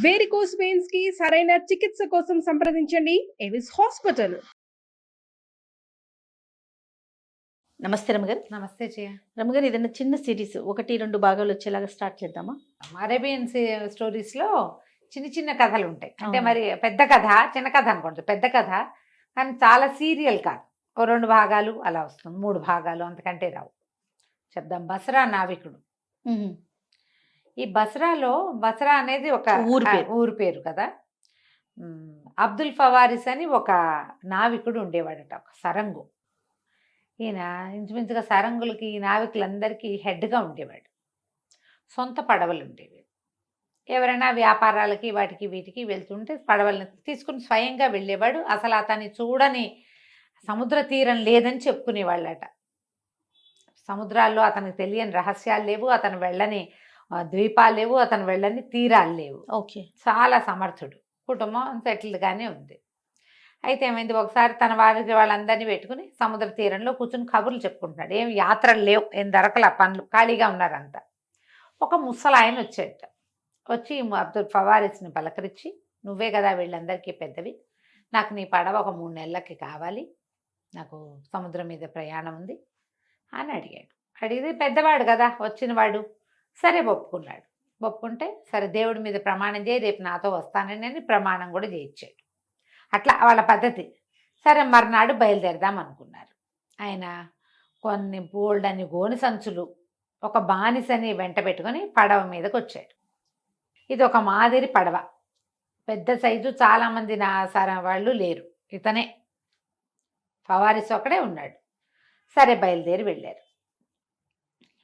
Varicose veins కి సరైన చికిత్స కోసం సంప్రదించండి ఎవిస్ హాస్పిటల్. నమస్తే రమగారు. నమస్తే జయ. రమగారు, ఏదైనా చిన్న సిరీస్ 1-2 భాగాలు వచ్చేలాగా స్టార్ట్ చేద్దామా? అరేబియన్ స్టోరీస్లో చిన్న చిన్న కథలు ఉంటాయి. అంటే మరి పెద్ద కథ చిన్న కథ అనుకోండి, పెద్ద కథ కానీ చాలా సీరియల్ కాదు. ఓ 2 భాగాలు అలా వస్తుంది, 3 భాగాలు అంతకంటే రావు. చెప్దాం. బసరా నావికుడు. ఈ బసరా అనేది ఒక ఊరు పేరు కదా. అబ్దుల్ ఫవారిస్ అని ఒక నావికుడు ఉండేవాడట, ఒక సరంగు. ఈయన ఇంచుమించుగా సరంగులకి ఈ నావికులందరికీ హెడ్గా ఉండేవాడు. సొంత పడవలు ఉండేవి. ఎవరైనా వ్యాపారాలకి వాటికి వీటికి వెళ్తుంటే పడవల్ని తీసుకుని స్వయంగా వెళ్ళేవాడు. అసలు అతన్ని చూడని సముద్ర తీరం లేదని చెప్పుకునేవాళ్ళట. సముద్రాల్లో అతనికి తెలియని రహస్యాలు లేవు, అతను వెళ్ళని ద్వీపాలు లేవు, అతను వెళ్ళని తీరాలు లేవు. ఓకే. చాలా సమర్థుడు, కుటుంబం సెటిల్డ్గానే ఉంది. అయితే ఏమైంది, ఒకసారి తన వాళ్ళందరినీ పెట్టుకుని సముద్ర తీరంలో కూర్చుని కబుర్లు చెప్పుకుంటున్నాడు. ఏం యాత్రలు లేవు, ఏం దొరకల, పనులు ఖాళీగా ఉన్నారంతా. ఒక ముసలాయన వచ్చేట. వచ్చి అబ్దుల్ ఫవారిస్ని పలకరించి, నువ్వే కదా వీళ్ళందరికీ పెద్దవి, నాకు నీ పడవ ఒక 3 నెలలకి కావాలి, నాకు సముద్రం మీద ప్రయాణం ఉంది అని అడిగాడు. అడిగితే పెద్దవాడు కదా వచ్చినవాడు, సరే ఒప్పుకున్నాడు. ఒప్పుకుంటే సరే దేవుడి మీద ప్రమాణం చేయి, రేపు నాతో వస్తానని అని ప్రమాణం కూడా చేయించాడు. అట్లా వాళ్ళ పద్ధతి. సరే మర్నాడు బయలుదేరదాం అనుకున్నారు. ఆయన కొన్ని బోల్డని గోని సంచులు, ఒక బానిసని వెంట పెట్టుకొని పడవ మీదకి వచ్చాడు. ఇది ఒక మాదిరి పడవ, పెద్ద సైజు, చాలామంది వాళ్ళు లేరు, ఇతనే ఫవారిస్ ఒకడే ఉన్నాడు. సరే బయలుదేరి వెళ్ళారు.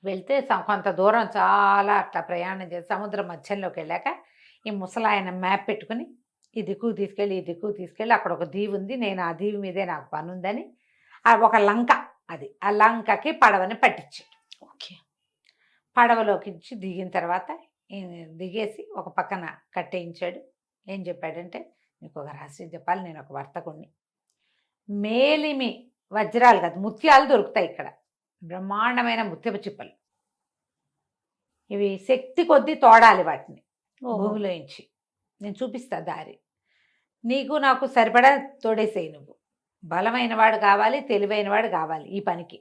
వెళ్తే కొంత దూరం చాలా అట్లా ప్రయాణం చేసి సముద్రం మధ్యంలోకి వెళ్ళాక ఈ ముసలాయన మ్యాప్ పెట్టుకుని ఈ దిక్కు తీసుకెళ్ళి ఈ దిక్కు తీసుకెళ్ళి, అక్కడ ఒక దీవి ఉంది, నేను ఆ దీవి మీదే నాకు పని ఉందని ఒక లంక, అది ఆ లంకకి పడవని పట్టించాడు. ఓకే. పడవలోకి దిగిన తర్వాత దిగేసి ఒక పక్కన కట్టేయించాడు. ఏం చెప్పాడంటే, నీకు ఒక రహస్యం చెప్పాలి, నేను ఒక వర్తకుణ్ణి. మేలిమి వజ్రాలు కాదు, ముత్యాలు దొరుకుతాయి ఇక్కడ, బ్రహ్మాండమైన ముత్యపు చిప్పలు. ఇవి శక్తి కొద్దీ తోడాలి వాటిని భూమిలోంచి. నేను చూపిస్తా దారి, నీకు నాకు సరిపడా తోడేసేయి. నువ్వు బలమైన వాడు కావాలి, తెలివైన వాడు కావాలి, ఈ పనికి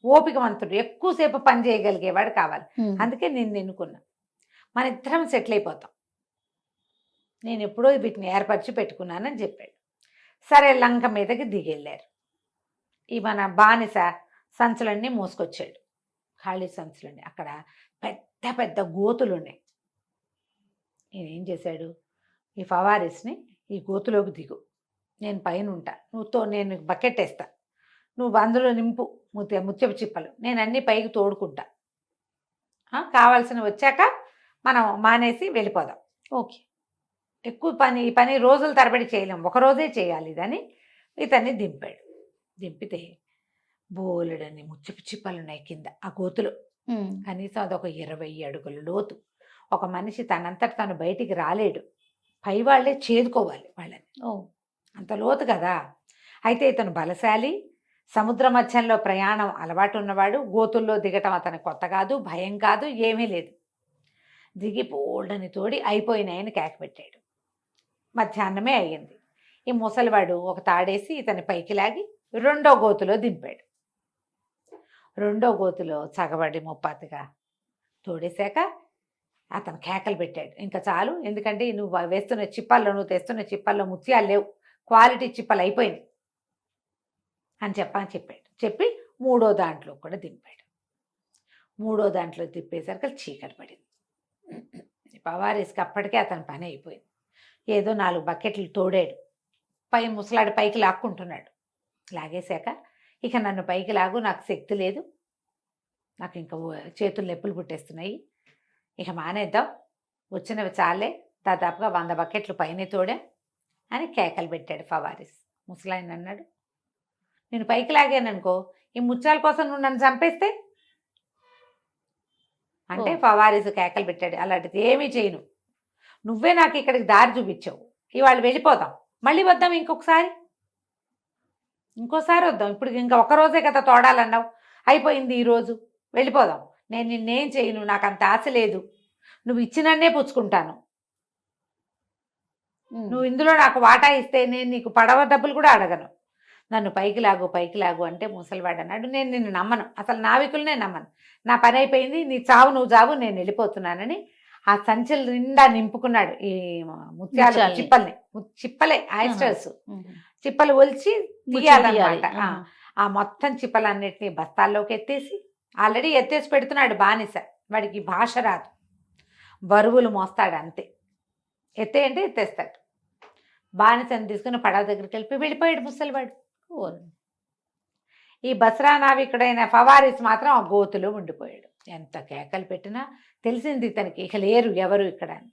ఓపికవంతుడు, ఎక్కువసేపు పని చేయగలిగేవాడు కావాలి. అందుకే నేను ఎన్నుకున్నా, మన ఇద్దరం సెటిల్ అయిపోతాం, నేను ఎప్పుడో వీటిని ఏర్పరిచి పెట్టుకున్నానని చెప్పాడు. సరే లంక మీదకి దిగెళ్ళారు. ఈ మన బానిస సంచులన్నీ మోసుకొచ్చాడు, ఖాళీ సంచులన్నీ. అక్కడ పెద్ద పెద్ద గోతులు ఉన్నాయి. ఈయన ఏం చేశాడు, ఈ ఫవారిస్ని ఈ గోతులోకి దిగు, నేను పైన ఉంటా, నేను బకెట్ వేస్తా, నువ్వు అందులో నింపు ముత్యపు చిప్పలు, నేను అన్నీ పైకి తోడుకుంటా, కావాల్సిన వచ్చాక మనం మానేసి వెళ్ళిపోదాం. ఓకే. ఎక్కువ ఈ పని రోజుల తరబడి చేయలేం, ఒకరోజే చేయాలి ఇదని ఇతన్ని దింపాడు. దింపితే బోలెడని ముత్యపు చిప్పలు ఉన్నాయి కింద ఆ గోతులో. కనీసం అదొక 20 అడుగుల లోతు. ఒక మనిషి తనంతట తను బయటికి రాలేడు, పై వాళ్ళే చేదుకోవాలి వాళ్ళని, అంత లోతు కదా. అయితే ఇతను బలశాలి, సముద్ర మధ్యంలో ప్రయాణం అలవాటు ఉన్నవాడు, గోతుల్లో దిగటం అతనికి కొత్త కాదు, భయం కాదు, ఏమీ లేదు. దిగి బోల్డని తోడి అయిపోయినాయని కేకపెట్టాడు. మధ్యాహ్నమే అయ్యింది. ఈ ముసలివాడు ఒక తాడేసి ఇతని పైకి లాగి 2వ గోతులో దింపాడు. 2వ గోతులో చగబడి ముప్పాతిగా తోడేశాక అతను కేకలు పెట్టాడు, ఇంకా చాలు, ఎందుకంటే నువ్వు వేస్తున్న చిప్పల్లో, నువ్వు తెస్తున్న చిప్పల్లో ముత్యాలు లేవు, క్వాలిటీ చిప్పలు అయిపోయింది అని చెప్పాడు. చెప్పి 3వ దాంట్లో కూడా దింపాడు. 3వ దాంట్లో తిప్పేసరికి చీకటి పడింది. ఫవారిస్కి అప్పటికే అతని పని అయిపోయింది. ఏదో 4 బకెట్లు తోడాడు, ముసలాడి పైకి లాక్కుంటున్నాడు. లాగేశాక, ఇక నన్ను పైకి లాగు, నాకు శక్తి లేదు, నాకు ఇంకా చేతులు నొప్పులు పుట్టేస్తున్నాయి, ఇక మానేద్దాం, వచ్చినవి చాలే, దాదాపుగా 100 బకెట్లు పైన తోడా అని కేకలు పెట్టాడు ఫవారిస్. ముసలాయన అన్నాడు, నేను పైకి లాగాననుకో, ఈ ముత్యాల కోసం నువ్వు నన్ను చంపేస్తే అంటే ఫవారిస్ కేకలు పెట్టాడు, అలాంటిది ఏమీ చేయను, నువ్వే నాకు ఇక్కడికి దారి చూపించావు, ఇవాళ వెళ్ళిపోతాం, మళ్ళీ వద్దాం, ఇంకోసారి వద్దాం, ఇప్పుడు ఇంకా ఒక్కరోజే కదా తోడాలన్నావు, అయిపోయింది ఈరోజు, వెళ్ళిపోదాం, నేను నిన్నేం చేయను, నాకు అంత ఆశ లేదు, నువ్వు ఇచ్చినన్నే పుచ్చుకుంటాను నువ్వు ఇందులో నాకు వాటా ఇస్తే నేను నీకు పడవ డబ్బులు కూడా అడగను. నన్ను పైకి లాగు అంటే ముసలివాడు అన్నాడు, నేను నిన్ను నమ్మను, అసలు నావికులనే నమ్మను. నా పని అయిపోయింది, నీ చావు నువ్వు చావు, నేను వెళ్ళిపోతున్నానని ఆ సంచుల నిండా నింపుకున్నాడు ఈ ముత్యాలు చిప్పల్ని. చిప్పలే ఆయిస్టర్స్, చిప్పలు ఒలిచి తీయాలన్నమాట. ఆ మొత్తం చిప్పలన్నిటినీ బస్తాల్లోకి ఎత్తేసి ఆల్రెడీ ఎత్తేసి పెడుతున్నాడు బానిస. వాడికి భాష రాదు, బరువులు మోస్తాడు అంతే. ఎత్తేయంటే ఎత్తేస్తాడు. బానిసని తీసుకుని పడవ దగ్గరికి వెళ్ళిపోయాడు ముసలివాడు. ఈ బస్రా నావికుడైన ఫవారిస్ మాత్రం ఆ గోతులో ఉండిపోయాడు. ఎంత కేకలు పెట్టినా తెలిసింది ఇతనికి ఇక లేరు ఎవరు ఇక్కడ అని.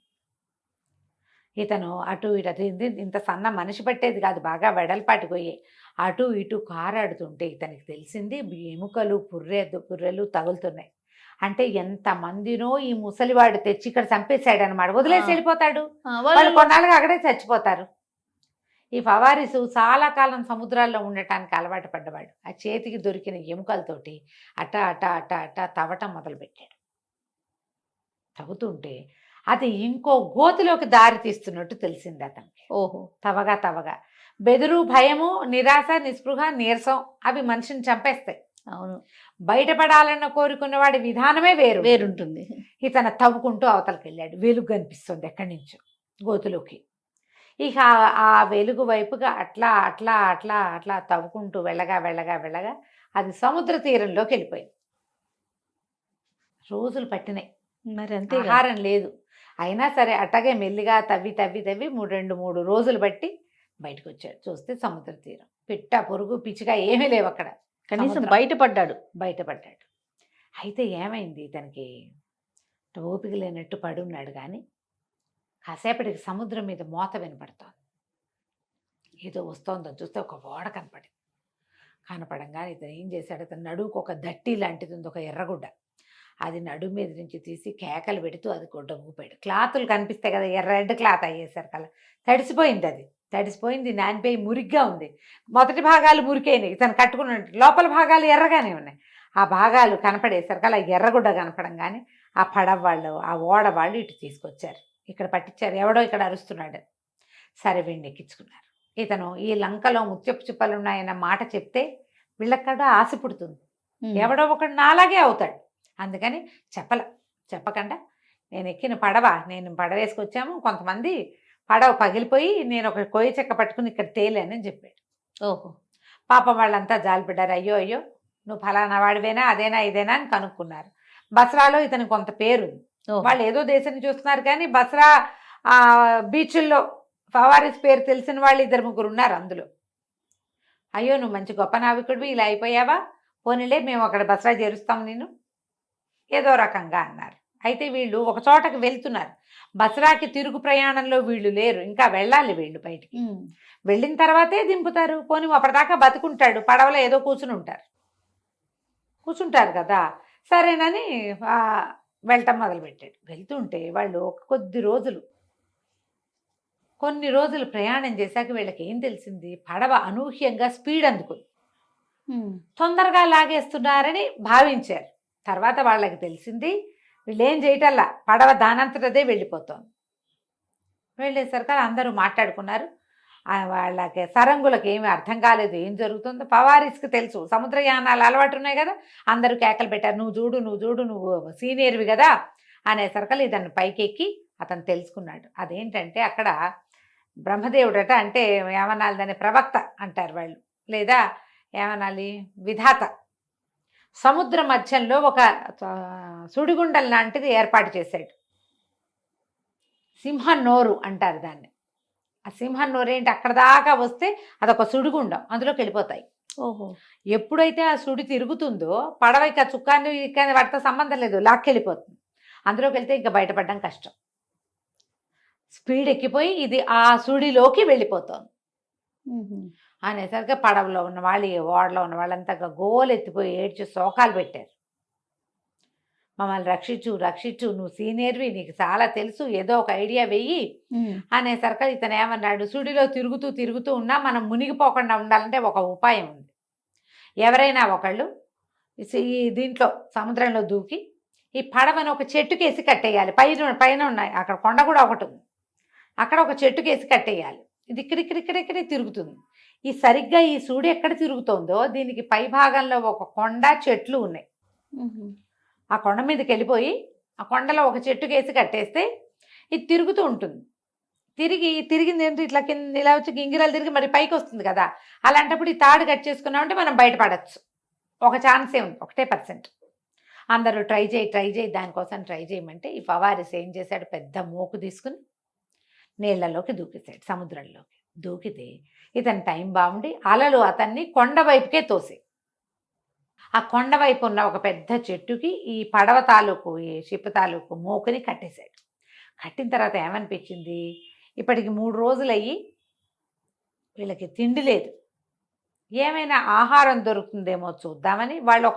ఇతను అటు ఇటు ఇంత సన్న మనిషి పట్టేది కాదు, బాగా వెడల్పాటి పోయే అటు ఇటు కారాడుతుంటే ఇతనికి తెలిసింది ఎముకలు పుర్రెలు తగులుతున్నాయి. అంటే ఎంత మందినో ఈ ముసలివాడు తెచ్చి ఇక్కడ చంపేశాడు అనమాట. వదిలేసి వెళ్ళిపోతాడు, వాళ్ళు కొన్నాళ్ళుగా అక్కడే చచ్చిపోతారు. ఈ ఫవారిసు చాలా కాలం సముద్రాల్లో ఉండటానికి అలవాటు పడ్డవాడు. ఆ చేతికి దొరికిన ఎముకలతోటి అట అట అట అట తవ్వటం మొదలుపెట్టాడు. తవ్వుతుంటే అది ఇంకో గోతిలోకి దారి తీస్తున్నట్టు తెలిసింది అతనికి. ఓహో, తవ్వగా బెదురు, భయము, నిరాశ, నిస్పృహ, నీరసం అవి మనిషిని చంపేస్తాయి. అవును, బయటపడాలన్న కోరుకున్న వాడి విధానమే వేరుంటుంది. ఇతను తవ్వుకుంటూ అవతలకి వెళ్ళాడు. వెలుగు కనిపిస్తుంది ఎక్కడి నుంచో గోతులోకి. ఇక ఆ వెలుగు వైపుగా అట్లా అట్లా అట్లా అట్లా తవ్వుకుంటూ వెళ్ళగా అది సముద్ర తీరంలోకి వెళ్ళిపోయింది. రోజులు పట్టినాయి, మరి అంతే, ఆహారం లేదు. అయినా సరే అట్టగే మెల్లిగా తవ్వి 2-3 రోజులు బట్టి బయటకు వచ్చాడు. చూస్తే సముద్ర తీరం, పిట్ట పొరుగు పిచ్చిగా ఏమీ లేవు అక్కడ. కనీసం బయటపడ్డాడు. అయితే ఏమైంది, ఇతనికి ఓపిక లేనట్టు పడున్నాడు. కానీ కాసేపటికి సముద్రం మీద మోత వినపడుతోంది. ఏదో వస్తోందో చూస్తే ఒక ఓడ కనపడంగానే ఇతను ఏం చేశాడు, ఇతను నడువుకు ఒక దట్టి లాంటిది ఉంది, ఒక ఎర్రగుడ్డ. అది నడుము మీద నుంచి తీసి కేకలు పెడుతూ అది గుడ్డ ఊపాడు. క్లాతులు కనిపిస్తాయి కదా, రెడ్ క్లాత్ అయ్యేసరి కల్లా తడిసిపోయింది. అది తడిసిపోయింది, నానిపోయి మురిగ్గా ఉంది. మొదటి భాగాలు మురికైనాయి, ఇతను కట్టుకున్న లోపల భాగాలు ఎర్రగానే ఉన్నాయి. ఆ భాగాలు కనపడేసరికల్లా ఎర్రగుడ్డ కనపడంగానే ఆ పడవ వాళ్ళు, ఆ ఓడ వాళ్ళు ఇటు తీసుకొచ్చారు, ఇక్కడ పట్టించారు. ఎవడో ఇక్కడ అరుస్తున్నాడు. సరే వీడిని ఎక్కించుకున్నారు. ఇతను ఈ లంకలో ముత్యపు చిప్పలు ఉన్నాయన్న మాట చెప్తే వీళ్ళక్కడ ఆశ పుడుతుంది. ఎవడో ఒకడు నాలాగే అవుతాడు. అందుకని చెప్పకుండా నేను ఎక్కిన పడవ, నేను పడవ వేసుకొచ్చాము, కొంతమంది పడవ పగిలిపోయి నేను ఒక కొయ్య చెక్క పట్టుకుని ఇక్కడ తేలేనని చెప్పాడు. ఓహో, పాపం వాళ్ళంతా జాలిపడ్డారు. అయ్యో నువ్వు ఫలానా వాడివేనా, అదేనా ఇదేనా అని కనుక్కున్నారు. బస్రాలో ఇతనికి కొంత పేరుంది. వాళ్ళు ఏదో దేశాన్ని చూస్తున్నారు కానీ బస్రా బీచ్ల్లో ఫవారిస్ పేరు తెలిసిన వాళ్ళు 2-3 ఉన్నారు అందులో. అయ్యో నువ్వు మంచి గొప్ప నావికుడివి, ఇలా అయిపోయావా, పోనీలే మేము అక్కడ బస్రా చేరుస్తాం నేను, ఏదో రకంగా అన్నారు. అయితే వీళ్ళు ఒక చోటకి వెళ్తున్నారు. బస్రాకి తిరుగు ప్రయాణంలో వీళ్ళు లేరు, ఇంకా వెళ్ళాలి వీళ్ళు బయటికి. వెళ్ళిన తర్వాతే దింపుతారు. పోనీ అప్పటిదాకా బతుకుంటాడు, పడవలో ఏదో కూర్చుంటారు కదా, సరేనని వెళ్ళటం మొదలుపెట్టాడు. వెళ్తుంటే వాళ్ళు కొన్ని రోజులు ప్రయాణం చేశాక వీళ్ళకి ఏం తెలిసింది, పడవ అనూహ్యంగా స్పీడ్ అందుకుంది, తొందరగా లాగేస్తున్నారని భావించారు. తర్వాత వాళ్ళకి తెలిసింది వీళ్ళు ఏం చేయటల్లా, పడవ దానంతటదే వెళ్ళిపోతుంది. వెళ్ళేసరికి అందరూ మాట్లాడుకున్నారు. వాళ్ళకి సరంగులకు ఏమీ అర్థం కాలేదు ఏం జరుగుతుందో. ఫవారిస్కి తెలుసు, సముద్రయానాలు అలవాటు ఉన్నాయి కదా, అందరూ కేకలు పెట్టారు, నువ్వు చూడు నువ్వు సీనియర్వి కదా అనేసరికి ఇతను పైకెక్కి అతను తెలుసుకున్నాడు. అదేంటంటే అక్కడ బ్రహ్మదేవుడట, అంటే ఏమనాలి దాన్ని, ప్రవక్త అంటారు వాళ్ళు, లేదా ఏమనాలి, విధాత. సముద్ర మధ్యంలో ఒక సుడిగుండం లాంటిది ఏర్పాటు చేశాడు. సింహన్నోరు అంటారు దాన్ని. ఆ సింహన్నోరు ఏంటి, అక్కడ దాకా వస్తే అదొక సుడిగుండం, అందులోకి వెళ్ళిపోతాయి. ఓహో, ఎప్పుడైతే ఆ సుడి తిరుగుతుందో పడవ ఇక చుక్కాన్ని వాటితో సంబంధం లేదు, లాక్కెళ్ళిపోతుంది. అందులోకి వెళ్తే ఇంకా బయటపడడం కష్టం. స్పీడ్ ఎక్కిపోయి ఇది ఆ సుడిలోకి వెళ్ళిపోతుంది అనేసరికి పడవలో ఉన్న వాళ్ళు, ఓడలో ఉన్న వాళ్ళంతా గోలెత్తిపోయి ఏడ్చి శోకాలు పెట్టారు. మమ్మల్ని రక్షించు, నువ్వు సీనియర్వి, నీకు చాలా తెలుసు, ఏదో ఒక ఐడియా వెయ్యి అనేసరికి ఇతను ఏమన్నాడు, సుడిలో తిరుగుతూ ఉన్నా మనం మునిగిపోకుండా ఉండాలంటే ఒక ఉపాయం ఉంది. ఎవరైనా ఒకళ్ళు ఈ దీంట్లో సముద్రంలో దూకి ఈ పడవను ఒక చెట్టుకేసి కట్టేయాలి. పైన ఉన్నాయి, అక్కడ కొండ కూడా ఒకటి ఉంది, అక్కడ ఒక చెట్టుకేసి కట్టేయాలి. ఇది ఇక్కడిక్కడిక్కడిక్కడే తిరుగుతుంది. సరిగ్గా ఈ సూడి ఎక్కడ తిరుగుతోందో దీనికి పై భాగంలో ఒక కొండ, చెట్లు ఉన్నాయి. ఆ కొండ మీదకి వెళ్ళిపోయి ఆ కొండలో ఒక చెట్టుకేసి కట్టేస్తే ఇది తిరుగుతూ ఉంటుంది. తిరిగింది ఏంటో ఇట్లా కింద ఇలా వచ్చి గింగిరాలు తిరిగి మరి పైకి వస్తుంది కదా. అలాంటప్పుడు ఈ తాడు కట్ చేసుకున్నామంటే మనం బయటపడచ్చు. ఒక ఛాన్సే ఉంది, 1% అందరూ ట్రై చేయి దానికోసం ట్రై చేయమంటే ఈ ఫవారిస్ ఏం చేశాడు, పెద్ద మోకు తీసుకుని నీళ్లలోకి దూకేశాడు. సముద్రంలోకి దూకితే ఇతని టైం బాగుండి అలలు అతన్ని కొండ వైపుకే తోసాయి. ఆ కొండ వైపు ఉన్న ఒక పెద్ద చెట్టుకి ఈ పడవ తాలూకు ఈ షిప్ తాలూకు మోకుని కట్టేశాడు. కట్టిన తర్వాత ఏమనిపించింది, ఇప్పటికి 3 రోజులయ్యి వీళ్ళకి తిండి లేదు, ఏమైనా ఆహారం దొరుకుతుందేమో చూద్దామని వాళ్ళు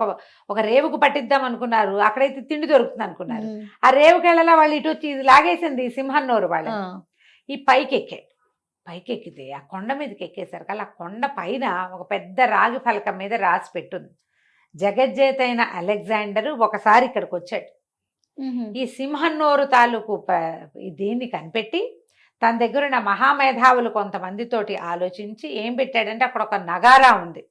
ఒక రేవుకు పట్టిద్దాం అనుకున్నారు. అక్కడైతే తిండి దొరుకుతుంది అనుకున్నారు. ఆ రేవుకెళ్ళలా వాళ్ళు ఇటు వచ్చి ఇది లాగేసింది సింహన్నోరు వాళ్ళు. ఈ పైకెక్కితే ఆ కొండ మీదకి ఎక్కేసరికి ఆ కొండ పైన ఒక పెద్ద రాగి ఫలకం మీద రాసి పెట్టుంది, జగజ్జేతైన అలెగ్జాండరు ఒకసారి ఇక్కడికి వచ్చాడు. ఈ సింహన్నోరు తాలూకు దీన్ని కనిపెట్టి తన దగ్గర ఉన్న మహామేధావులు కొంతమందితోటి ఆలోచించి ఏం పెట్టాడంటే అక్కడ ఒక నగారా ఉంది.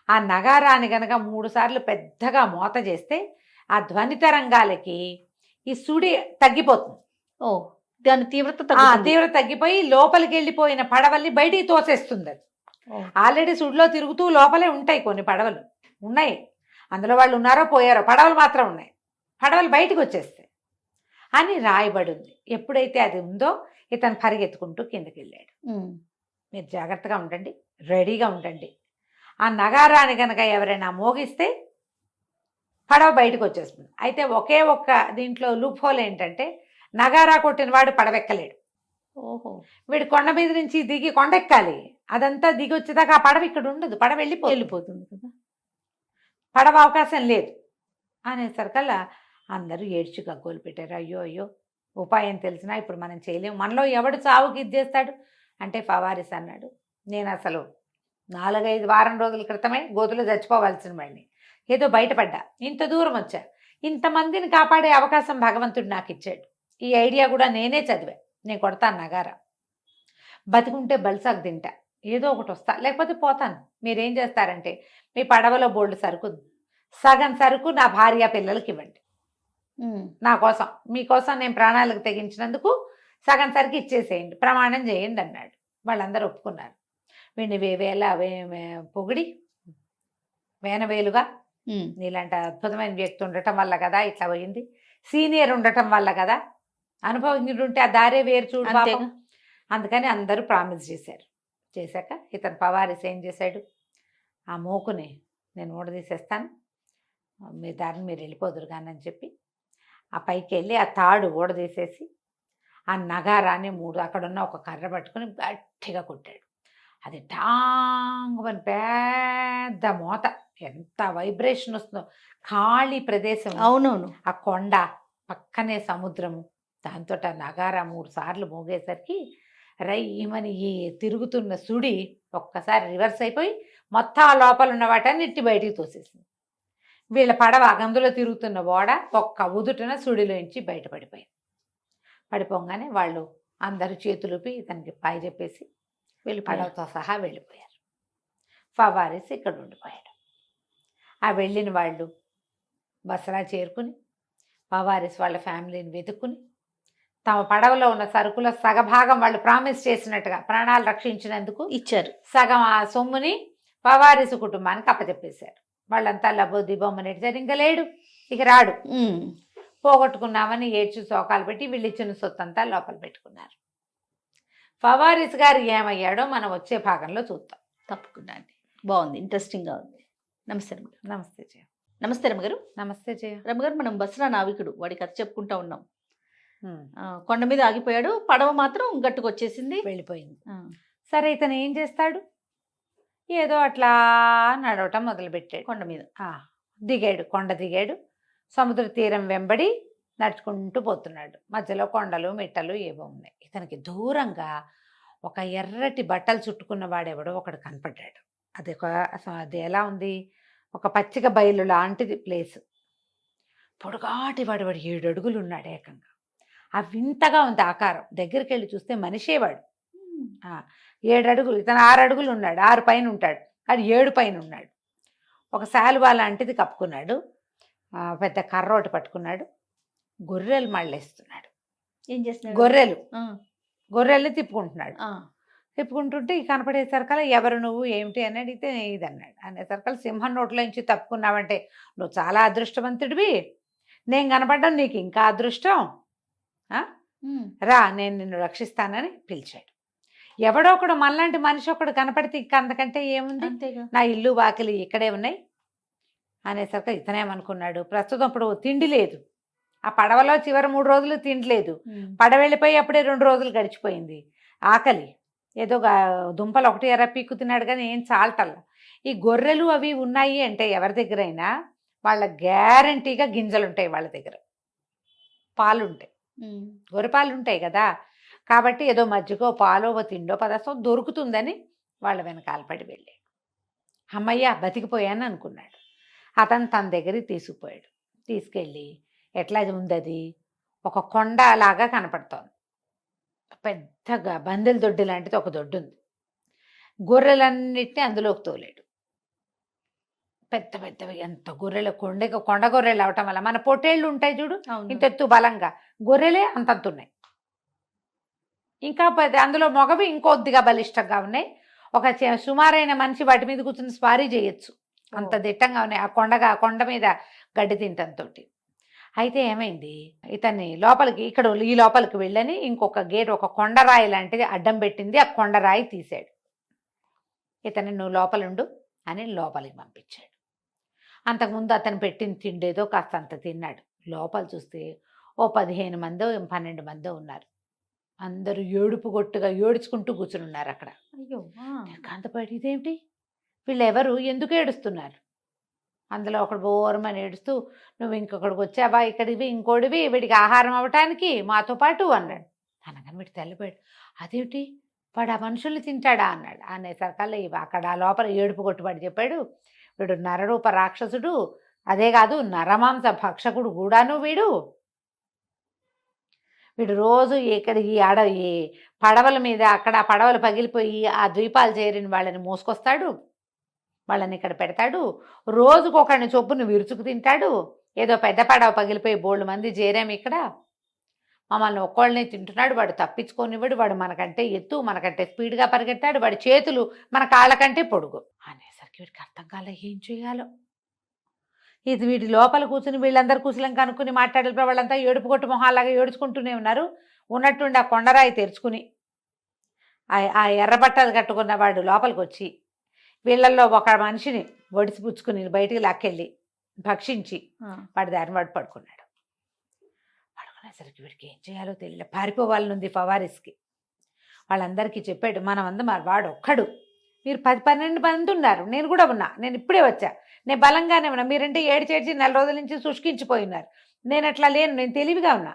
ఆ నగారాన్ని గనక 3 సార్లు పెద్దగా మోత చేస్తే ఆ ధ్వని తరంగాలకి ఈ సుడి తగ్గిపోతుంది. దాని తీవ్రత తగ్గిపోయి లోపలికి వెళ్ళిపోయిన పడవల్ని బయటికి తోసేస్తుంది. అది ఆల్రెడీ సుడిలో తిరుగుతూ లోపలే ఉంటాయి కొన్ని పడవలు ఉన్నాయి, అందులో వాళ్ళు ఉన్నారో పోయారో, పడవలు మాత్రం ఉన్నాయి. పడవలు బయటకు వచ్చేస్తాయి అని రాయబడి ఉంది. ఎప్పుడైతే అది ఉందో ఇతను పరిగెత్తుకుంటూ కిందకి వెళ్ళాడు. మీరు జాగ్రత్తగా ఉండండి, రెడీగా ఉండండి. ఆ నగారాన్ని కనుక ఎవరైనా మోగిస్తే పడవ బయటకు వచ్చేస్తుంది. అయితే ఒకే ఒక్క దీంట్లో లూప్ హోల్ ఏంటంటే నగారా కొట్టిన వాడు పడవెక్కలేడు. వీడు కొండ మీద నుంచి దిగి కొండెక్కాలి, అదంతా దిగి వచ్చేదాకా ఆ పడవ ఇక్కడ ఉండదు, పడవ వెళ్ళిపోతుంది కదా, పడవ అవకాశం లేదు అనేసరికల్లా అందరూ ఏడ్చి గగ్గోలు పెట్టారు. అయ్యో ఉపాయం తెలిసినా ఇప్పుడు మనం చేయలేము, మనలో ఎవడు చావుకి ఇది చేస్తాడు అంటే ఫవారిస్ అన్నాడు, నేను అసలు 4-5 వారం రోజుల క్రితమే గోతులో చచ్చిపోవాల్సిన వాడిని, ఏదో బయటపడ్డా, ఇంత దూరం వచ్చా, ఇంతమందిని కాపాడే అవకాశం భగవంతుడు నాకు ఇచ్చాడు, ఈ ఐడియా కూడా నేనే చదివా, నేను కొడతాను నగారా, బతికుంటే బల్సాకు తింటా, ఏదో ఒకటి వస్తా, లేకపోతే పోతాను. మీరేం చేస్తారంటే మీ పడవలో బోల్డ్ సరుకు, సగం సరుకు నా భార్య పిల్లలకి ఇవ్వండి, నా కోసం, మీకోసం నేను ప్రాణాలకు తెగించినందుకు సగం సరుకు ఇచ్చేసేయండి, ప్రమాణం చేయండి అన్నాడు. వాళ్ళందరూ ఒప్పుకున్నారు. వీడిని పొగిడి వేనవేలుగా నీలాంటి అద్భుతమైన వ్యక్తి ఉండటం వల్ల కదా ఇట్లా పోయింది, సీనియర్ ఉండటం వల్ల కదా, అనుభవజ్ఞుడు ఉంటే ఆ దారే వేరు చూడు పాపం. అందుకని అందరూ ప్రామిస్ చేశారు. చేశాక ఇతను ఫవారిస్ ఏం చేశాడు, ఆ మోకుని నేను ఊడదీసేస్తాను, మీ దారిని మీరు వెళ్ళిపోదురు కానీ అని చెప్పి ఆ పైకి వెళ్ళి ఆ తాడు ఊడదీసేసి ఆ నగారాన్ని 3 అక్కడున్న ఒక కర్ర పట్టుకుని గట్టిగా కొట్టాడు. అది టాంగమని పెద్ద మోత, ఎంత వైబ్రేషన్ వస్తుందో, ఖాళీ ప్రదేశం, అవునవును, ఆ కొండ పక్కనే సముద్రము, దాంతో ఆ నగారా 3 సార్లు మోగేసరికి రయ్యమని ఈ తిరుగుతున్న సుడి ఒక్కసారి రివర్స్ అయిపోయి మొత్తం ఆ లోపల ఉన్న వాటన్నిటి బయటికి తోసేసింది. వీళ్ళ పడవ అందులో తిరుగుతున్న ఓడ ఒక్క ఉదుటన సుడిలోంచి బయటపడిపోయింది. పడిపోగానే వాళ్ళు అందరూ చేతులుపి ఇతనికి పాయి చెప్పేసి పడవతో సహా వెళ్ళిపోయారు. ఫవారిస్ ఇక్కడ ఉండిపోయాడు. ఆ వెళ్ళిన వాళ్ళు బసరా చేరుకుని ఫవారిస్ వాళ్ళ ఫ్యామిలీని వెతుక్కుని తమ పడవలో ఉన్న సరుకుల సగభాగం వాళ్ళు ప్రామిస్ చేసినట్టుగా ప్రాణాలు రక్షించినందుకు ఇచ్చారు, సగం ఆ సొమ్ముని ఫవారిస్ కుటుంబానికి అప్పచెప్పేశారు. వాళ్ళంతా లబ్బో దిబొమ్మనేటిసారు, ఇంకా లేడు, ఇక రాడు, పోగొట్టుకున్నామని ఏడ్చి శోకాలు పెట్టి వీళ్ళు ఇచ్చిన సొత్తంతా లోపల పెట్టుకున్నారు. ఫవారిస్ గారు ఏమయ్యాడో మనం వచ్చే భాగంలో చూద్దాం. తప్పకుండా అండి, బాగుంది, ఇంట్రెస్టింగ్గా ఉంది. నమస్తే రమగారు. నమస్తే జయ. నమస్తే రమగారు. నమస్తే జయ. రమగారు, మనం బసరా నావికుడు వాడి కథ చెప్పుకుంటా ఉన్నాం. కొండ మీద ఆగిపోయాడు, పడవ మాత్రం గట్టుకొచ్చేసింది, వెళ్ళిపోయింది. సరే, ఇతను ఏం చేస్తాడు, ఏదో అట్లా నడవటం మొదలుపెట్టాడు. కొండ మీద దిగాడు, కొండ దిగాడు, సముద్ర తీరం వెంబడి నడుచుకుంటూ పోతున్నాడు. మధ్యలో కొండలు మిట్టలు ఏవో ఉన్నాయి. ఇతనికి దూరంగా ఒక ఎర్రటి బట్టలు చుట్టుకున్న వాడెవడో ఒకడు కనపడ్డాడు. అది ఎలా ఉంది, ఒక పచ్చిక బయలు లాంటిది ప్లేస్. పొడుగాటి వాడు 7 అడుగులు ఉన్నాడు ఏకంగా. ఆ వింతగా ఉంది ఆకారం. దగ్గరికి వెళ్ళి చూస్తే మనిషేవాడు. 7 అడుగులు, ఇతను 6 అడుగులు ఉన్నాడు, 6 పైన ఉంటాడు, అది 7 పైన ఉన్నాడు. ఒక శాలువా లాంటిది కప్పుకున్నాడు, పెద్ద కర్ర ఒకటి పట్టుకున్నాడు, గొర్రెలు మళ్ళేస్తున్నాడు. ఏం చేస్తున్నాడు? గొర్రెల్ని తిప్పుకుంటున్నాడు. తిప్పుకుంటుంటే ఈ కనపడేసరికల్లా ఎవరు నువ్వు ఏమిటి అని అడిగితే ఇది అన్నాడు. అనేసరికల్లా సింహం నోట్లో నుంచి తప్పుకున్నావంటే నువ్వు చాలా అదృష్టవంతుడివి, నేను కనపడడం నీకు ఇంకా అదృష్టం, రా నేను నిన్ను రక్షిస్తానని పిలిచాడు. ఎవడో ఒకడు మనలాంటి మనిషి ఒకడు కనపడితే ఇంకా అంతకంటే ఏముంది, నా ఇల్లు వాకిలి ఇక్కడే ఉన్నాయి అనేసరికి ఇతనేమనుకున్నాడు, ప్రస్తుతం ఇప్పుడు తిండి లేదు, ఆ పడవలో చివరి 3 రోజులు తిండి లేదు, పడవ వెళ్ళిపోయి అప్పుడే 2 రోజులు గడిచిపోయింది, ఆకలి, ఏదో దుంపలు ఒకటి ఎర్ర పీక్కు తిన్నాడు కానీ ఏం చాలటల్లా. ఈ గొర్రెలు అవి ఉన్నాయి అంటే ఎవరి దగ్గరైనా వాళ్ళ గ్యారంటీగా గింజలు ఉంటాయి, వాళ్ళ దగ్గర పాలు ఉంటాయి, గొర్రెపాలు ఉంటాయి కదా, కాబట్టి ఏదో మజ్జిగో పాలో తిండో పదార్థం దొరుకుతుందని వాళ్ళ వెనకాల పడి వెళ్ళాడు. అమ్మయ్య బతికిపోయాను అనుకున్నాడు. అతను తన దగ్గరికి తీసుకుపోయాడు. తీసుకెళ్ళి ఎట్లా ఉంది, అది ఒక కొండ లాగా కనపడుతోంది, పెద్దగా బందెల దొడ్డి లాంటిది ఒక దొడ్డు ఉంది. గొర్రెలన్నిటినీ అందులోకి తోలాడు. పెద్ద పెద్దవి ఎంత గొర్రెలు, కొండ గొర్రెలు అవటం వల్ల మన పొట్టేళ్ళు ఉంటాయి చూడు ఇంతెత్తు బలంగా, గొర్రెలే అంతంత ఉన్నాయి. ఇంకా అందులో మగవి ఇంకొద్దిగా బలిష్టంగా ఉన్నాయి. ఒక సుమారైన మనిషి వాటి మీద కూర్చుని స్వారీ చేయొచ్చు, అంత దిట్టంగా ఉన్నాయి. ఆ కొండ మీద గడ్డి తింటంతో. అయితే ఏమైంది, ఇతన్ని లోపలికి ఈ లోపలికి వెళ్ళని ఇంకొక గేట్, ఒక కొండరాయి లాంటిది అడ్డం పెట్టింది, ఆ కొండరాయి తీశాడు. ఇతన్ని నువ్వు లోపలుండు అని లోపలికి పంపించాడు. అంతకుముందు అతను పెట్టిన తిండేదో కాస్త అంత తిన్నాడు. లోపల చూస్తే ఓ 15 మందో 12 మందో ఉన్నారు. అందరూ ఏడుపుగొట్టుగా ఏడుచుకుంటూ కూర్చుని ఉన్నారు అక్కడ. అయ్యో, కాంతపాటి ఇదేమిటి, వీళ్ళు ఎవరు, ఎందుకు ఏడుస్తున్నారు? అందులో ఒకడు బోరమని ఏడుస్తూ, నువ్వు ఇంకొకడికి వచ్చావా, ఇక్కడివి ఇంకోడివి, వీడికి ఆహారం అవ్వటానికి మాతో పాటు అన్నాడు. అనగానే వీడు తెల్లపోయాడు. అదేమిటి, వాడు ఆ మనుషుల్ని తింటాడా అన్నాడు. అనేసరికల్లా అక్కడ లోపల ఏడుపు కొట్టుబడి చెప్పాడు, వీడు నరరూప రాక్షసుడు, అదే కాదు నరమాంస భక్షకుడు కూడాను వీడు రోజు ఇక్కడ ఈ పడవల మీద అక్కడ పడవలు పగిలిపోయి ఆ ద్వీపాలు చేరిన వాళ్ళని మోసుకొస్తాడు, వాళ్ళని ఇక్కడ పెడతాడు, రోజుకొకరిని చొప్పును విరుచుకు తింటాడు, ఏదో పెద్ద పడవ పగిలిపోయి బోళ్ళు మంది చేరాము ఇక్కడ, మమ్మల్ని ఒక్కళ్ళనే తింటున్నాడు, వాడు తప్పించుకోనివ్వడు, వాడు మనకంటే ఎత్తు, మనకంటే స్పీడ్గా పరిగెత్తాడు, వాడి చేతులు మన కాళ్ళకంటే పొడుగు. అనేసరికి వీడికి అర్థం కాలే ఏం చేయాలో. ఇది వీడి లోపల కూర్చుని వీళ్ళందరూ కుశలం కనుక్కుని మాట్లాడేటప్పుడు వాళ్ళంతా ఏడుపు కొట్టు మొహాలాగా ఏడుచుకుంటూనే ఉన్నారు. ఉన్నట్టుండి ఆ కొండరాయి తెరుచుకుని ఆ ఎర్రబట్టలు కట్టుకున్న వాడు లోపలికి వచ్చి వీళ్ళల్లో ఒక మనిషిని ఒడిసి పుచ్చుకుని బయటికి లాక్కెళ్ళి భక్షించి వాడి దారిని వాడు పడుకున్నాడు. పడుకునేసరికి వీడికి ఏం చేయాలో తెలియలే, పారిపోవాలనుంది ఫవారిస్కి. వాళ్ళందరికీ చెప్పాడు, వాడు ఒక్కడు, మీరు 10-12 మంది ఉన్నారు, నేను కూడా ఉన్నా, నేను ఇప్పుడే వచ్చా, నేను బలంగానే ఉన్నా, మీరంటే ఏడ్చేడ్చి 4 రోజుల నుంచి శుష్కించిపోయినారు, నేను అట్లా లేను, నేను తెలివిగా ఉన్నా,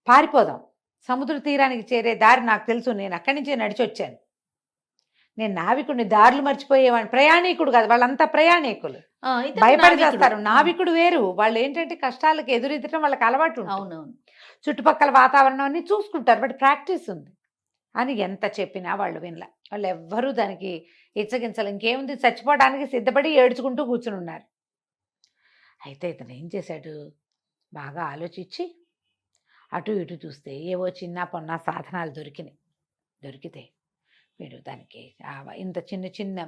పారిపోదాం, సముద్ర తీరానికి చేరే దారి నాకు తెలుసు, నేను అక్కడి నుంచే నడిచి వచ్చాను, నేను నావికుడిని, దారులు మర్చిపోయేవాడిని, ప్రయాణికుడు కాదు, వాళ్ళంతా ప్రయాణికులు, భయపడి చేస్తారు. నావికుడు వేరు, వాళ్ళు ఏంటంటే కష్టాలకు ఎదురెదటం వాళ్ళకి అలవాటు, అవునవును, చుట్టుపక్కల వాతావరణాన్ని చూసుకుంటారు, బట్ ప్రాక్టీస్ ఉంది అని ఎంత చెప్పినా వాళ్ళు వినలే. వాళ్ళు ఎవ్వరూ దానికి ఇచ్చగించలు, ఇంకేముంది, చచ్చిపోవడానికి సిద్ధపడి ఏడ్చుకుంటూ కూర్చుని ఉన్నారు. అయితే ఇతను ఏం చేశాడు, బాగా ఆలోచించి అటు ఇటు చూస్తే ఏవో చిన్న పొన్న సాధనాలు దొరికితే వీడు దానికి ఇంత చిన్న చిన్న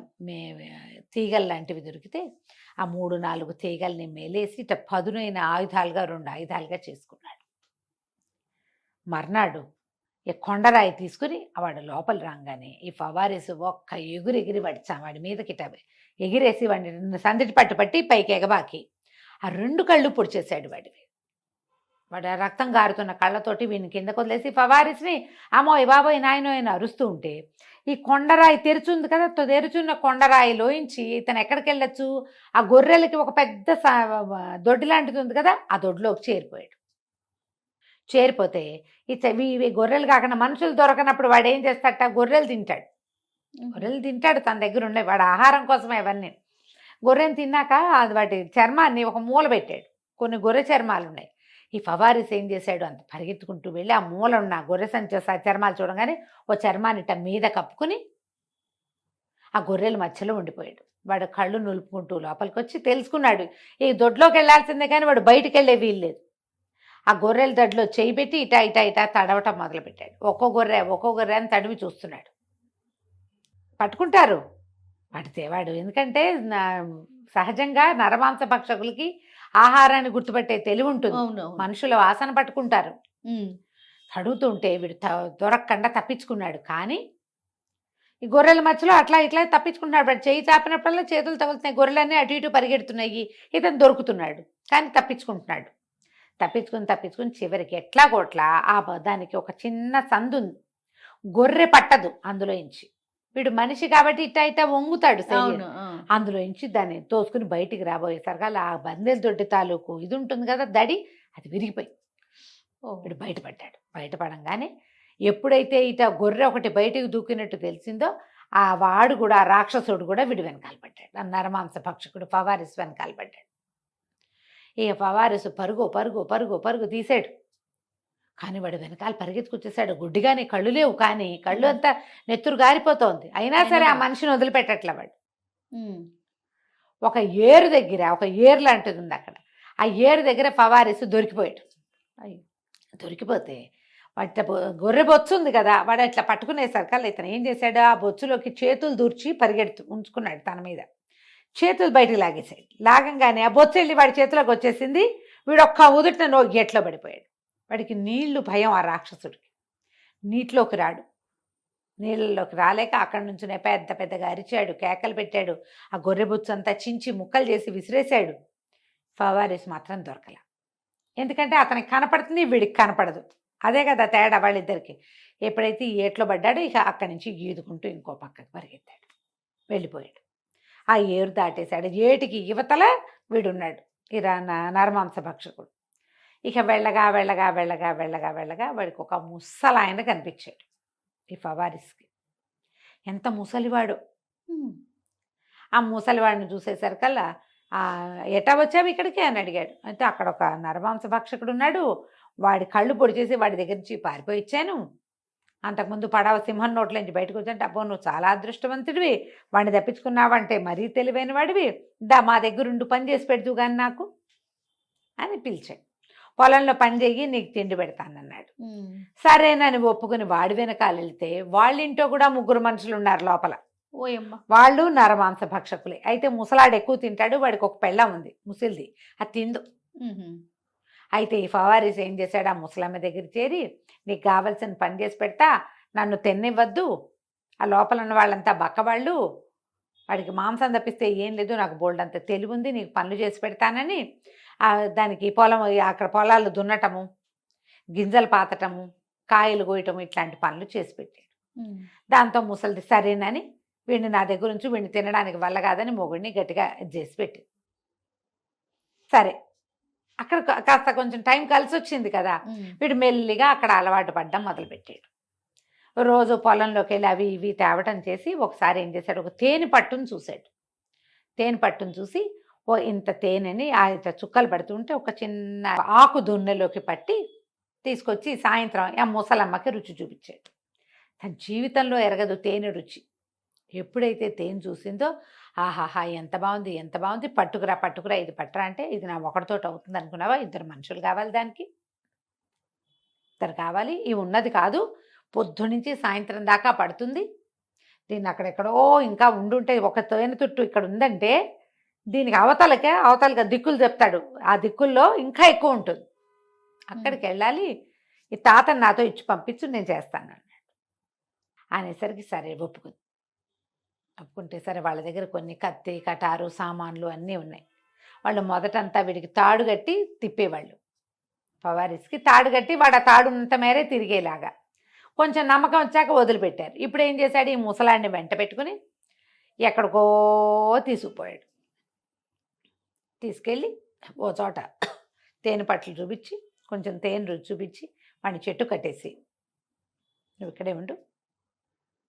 తీగలు లాంటివి దొరికితే ఆ 3-4 తీగల్ని మేలేసి ఇట్లా పదునైన ఆయుధాలుగా 2 ఆయుధాలుగా చేసుకున్నాడు. మర్నాడు ఈ కొండరాయి తీసుకుని వాడు లోపల రాగానే ఈ ఫవారీసు ఒక్క ఎగిరి వాడి మీదకి ఎగిరేసి వాడిని సందిటి పట్టి పైకి ఎగబాకి ఆ 2 కళ్ళు పొడిచేశాడు వాడివి. వాడు రక్తం గారుతున్న కళ్ళతోటి వీడిని కిందకు వదిలేసి ఫవారీస్ని అమ్మోయ్ బాబోయ్ నాయనో అని అరుస్తూ ఉంటే ఈ కొండరాయి తెరుచుంది కదా, తెరుచున్న కొండరాయిలోంచి ఇతను ఎక్కడికి వెళ్ళొచ్చు, ఆ గొర్రెలకి ఒక పెద్ద దొడ్డి లాంటిది ఉంది కదా, ఆ దొడ్లోకి చేరిపోతే ఇవి గొర్రెలు కాకుండా మనుషులు దొరకనప్పుడు వాడు ఏం చేస్తాడట, గొర్రెలు తింటాడు తన దగ్గర ఉండే, వాడు ఆహారం కోసమే అవన్నీ. గొర్రెని తిన్నాక అది వాటి చర్మాన్ని ఒక మూల పెట్టాడు, కొన్ని గొర్రె చర్మాలు ఉన్నాయి, ఈ ఫవారిస్ ఏం చేశాడు, అంత పరిగెత్తుకుంటూ వెళ్ళి ఆ మూల ఉన్న గొర్రె సంచి చర్మాలు చూడగానే ఓ చర్మాన్ని ఇట్ట మీద కప్పుకుని ఆ గొర్రెల మధ్యలో ఉండిపోయాడు. వాడు కళ్ళు నులుపుకుంటూ లోపలికి వచ్చి తెలుసుకున్నాడు ఈ దొడ్లోకి వెళ్ళాల్సిందే కానీ వాడు బయటికి వెళ్ళే వీల్లేదు. ఆ గొర్రెల దొడ్లో చేయి పెట్టి ఇటా ఇటా ఇటా తడవటం మొదలుపెట్టాడు. ఒక్కో గొర్రె అని తడివి చూస్తున్నాడు. పట్టుకుంటారు, పడితే వాడు ఎందుకంటే సహజంగా నరమాంస భక్షకులకి ఆహారాన్ని గుర్తుపట్టే తెలివి ఉంటుంది. మనుషుల వాసన పట్టుకుంటారు. తడుగుతుంటే వీడు దొరకకుండా తప్పించుకున్నాడు. కానీ ఈ గొర్రెల మధ్యలో అట్లా ఇట్లా తప్పించుకుంటున్నాడు. వాడు చేయి చాపినప్పుడల్లా చేతులు తగులుతున్నాయి, గొర్రెలన్నీ అటు ఇటు పరిగెడుతున్నాయి. ఇతను దొరుకుతున్నాడు కానీ తప్పించుకుంటున్నాడు. తప్పించుకుని చివరికి ఎట్లా కొట్లా దానికి ఒక చిన్న సందు ఉంది, గొర్రె పట్టదు అందులో ఇంచి. వీడు మనిషి కాబట్టి ఇట్లా ఇట్లా వంగుతాడు, అందులో ఇంచి దాన్ని తోసుకుని బయటికి రాబోయేసరికి ఆ బందెల దొడ్డి తాలూకు ఇది ఉంటుంది కదా దడి, అది విరిగిపోయి వీడు బయటపడ్డాడు. బయటపడంగానే ఎప్పుడైతే ఇట గొర్రె ఒకటి బయటికి దూకినట్టు తెలిసిందో ఆ వాడు కూడా ఆ రాక్షసుడు కూడా వీడు వెనకాల పడ్డాడు. ఆ నరమాంస భక్షకుడు ఫవారిస్ వెనకాల పడ్డాడు. ఇక ఫవారిసు పరుగు తీసాడు. కానీ వాడు వెనకాల పరిగెత్తుకొచ్చేసాడు. గుడ్డిగానే కళ్ళు లేవు, కానీ కళ్ళు అంతా నెత్తురు గారిపోతోంది. అయినా సరే ఆ మనిషిని వదిలిపెట్టట్ల వాడు. ఒక ఏరు లాంటిది ఉంది అక్కడ. ఆ ఏరు దగ్గర ఫవారిసు దొరికిపోయాడు. దొరికిపోతే వాటి గొర్రె బొచ్చు ఉంది కదా, వాడు అట్లా పట్టుకునేసరికి ఇతను ఏం చేశాడు, ఆ బొచ్చులోకి చేతులు దూర్చి ఉంచుకున్నాడు. తన మీద చేతులు బయటికి లాగేసాడు. లాగంగానే ఆ బొచ్చు వెళ్ళి వాడి చేతిలోకి వచ్చేసింది. వీడు ఒక్క ఉదుటిన గేట్లో పడిపోయాడు. వాడికి నీళ్లు భయం. ఆ రాక్షసుడికి నీటిలోకి రాడు. నీళ్ళలోకి రాలేక అక్కడి నుంచినే పెద్దగా అరిచాడు, కేకలు పెట్టాడు. ఆ గొర్రె బొచ్చు అంతా చించి ముక్కలు చేసి విసిరేశాడు. ఫవారిస్ మాత్రం దొరకల. ఎందుకంటే అతనికి కనపడుతుంది, వీడికి కనపడదు. అదే కదా తేడా వాళ్ళిద్దరికి. ఎప్పుడైతే ఈ ఏట్లో పడ్డాడో ఇక అక్కడి నుంచి గీదుకుంటూ ఇంకో పక్కకి పరిగెత్తాడు, వెళ్ళిపోయాడు. ఆ ఏరు దాటేశాడు. ఏటికి యువతల వీడున్నాడు, ఈ నరమాంస భక్షకుడు. ఇక వెళ్ళగా వాడికి ఒక ముసలాయన కనిపించాడు ఈ ఫవారిస్కి. ఎంత ముసలివాడు. ఆ ముసలివాడిని చూసేసరికల్లా ఎటా వచ్చావు ఇక్కడికి అని అడిగాడు. అంటే అక్కడ ఒక నరమాంస భక్షకుడు ఉన్నాడు, వాడి కళ్ళు పొడి చేసి వాడి దగ్గర నుంచి పారిపోయి ఇచ్చాను. అంతకుముందు పడవ సింహం నోట్లోంచి బయటకు వచ్చాంటే, అబ్బో నువ్వు చాలా అదృష్టవంతుడివి, వాడిని తప్పించుకున్నావంటే మరీ తెలివైన వాడివి, మా దగ్గరుండి పని చేసి పెడుతూ కానీ నాకు అని పిలిచాడు. పొలంలో పని చేయి, నీకు తిండి పెడతానన్నాడు. సరేనని ఒప్పుకుని వాడి వెనకాల వెళ్తే వాళ్ళింటో కూడా 3 మనుషులు ఉన్నారు లోపల. వాళ్ళు నరమాంస భక్షకులే. అయితే ముసలాడు ఎక్కువ తింటాడు, వాడికి ఒక పెళ్ళం ఉంది ముసిలిది, అది తిందు. అయితే ఈ ఫవారిస్ ఏం చేశాడు, ఆ ముసలమ్మ దగ్గర చేరి, నీకు కావాల్సిన పని చేసి పెడతా, నన్ను తిన్నివ్వద్దు, ఆ లోపల ఉన్న వాళ్ళంతా బక్కవాళ్ళు, వాడికి మాంసం తప్పిస్తే ఏం లేదు, నాకు బోల్డ్ అంత తెలివి ఉంది, నీకు పనులు చేసి పెడతానని దానికి అక్కడ పొలాలు దున్నటము, గింజలు పాతటము, కాయలు కోయటము, ఇట్లాంటి పనులు చేసి పెట్టాడు. దాంతో ముసలిది సరేనని వీడిని నా దగ్గర నుంచి వీడిని తినడానికి వల్ల కాదని మొగుడిని గట్టిగా చేసి పెట్టింది. సరే, అక్కడ కాస్త కొంచెం టైం కలిసి వచ్చింది కదా, వీడు మెల్లిగా అక్కడ అలవాటు పడ్డం మొదలుపెట్టాడు. రోజు పొలంలోకి వెళ్ళి అవి ఇవి తేవటం చేసి ఒకసారి ఏం చేశాడు, ఒక తేనె పట్టును చూశాడు. తేనె పట్టును చూసి ఓ ఇంత తేనెని ఇంత చుక్కలు పడుతుంటే ఒక చిన్న ఆకు దున్నెలోకి పట్టి తీసుకొచ్చి సాయంత్రం ఆ ముసలమ్మకి రుచి చూపించాడు. తన జీవితంలో ఎరగదు తేనె రుచి. ఎప్పుడైతే తేనె చూసిందో, ఆహాహా ఎంత బాగుంది, పట్టుకురా ఇది పట్టరా అంటే, ఇది నా ఒకటితో అవుతుంది అనుకున్నావా, 2 మనుషులు కావాలి, దానికి 2 కావాలి, ఇవి ఉన్నది కాదు, పొద్దునుంచి సాయంత్రం దాకా పడుతుంది, దీన్ని అక్కడెక్కడో ఇంకా ఉండుంటే ఒక తేనె తుట్టు ఇక్కడ ఉందంటే దీనికి అవతలగా దిక్కులు చెప్తాడు, ఆ దిక్కుల్లో ఇంకా ఎక్కువ ఉంటుంది, అక్కడికి వెళ్ళాలి, ఈ తాతని నాతో ఇచ్చి పంపించు, నేను చేస్తాను అన్నాడు. అనేసరికి సరే ఒప్పుకుంటే సరే వాళ్ళ దగ్గర కొన్ని కత్తి కటారు సామాన్లు అన్నీ ఉన్నాయి. వాళ్ళు మొదటంతా వీడికి తాడు కట్టి తిప్పేవాళ్ళు. ఫవారిస్కి తాడు కట్టి వాడు ఆ తాడు ఉన్నంత మేరే తిరిగేలాగా కొంచెం నమ్మకం వచ్చాక వదిలిపెట్టారు. ఇప్పుడు ఏం చేశాడు, ఈ ముసలాన్ని వెంట పెట్టుకుని ఎక్కడికో తీసుకుపోయాడు. తీసుకెళ్ళి ఓ చోట తేనె పట్లు చూపించి, కొంచెం తేనె రుచి చూపించి వాడిని చెట్టు కట్టేసి, నువ్వు ఇక్కడే ఉండు,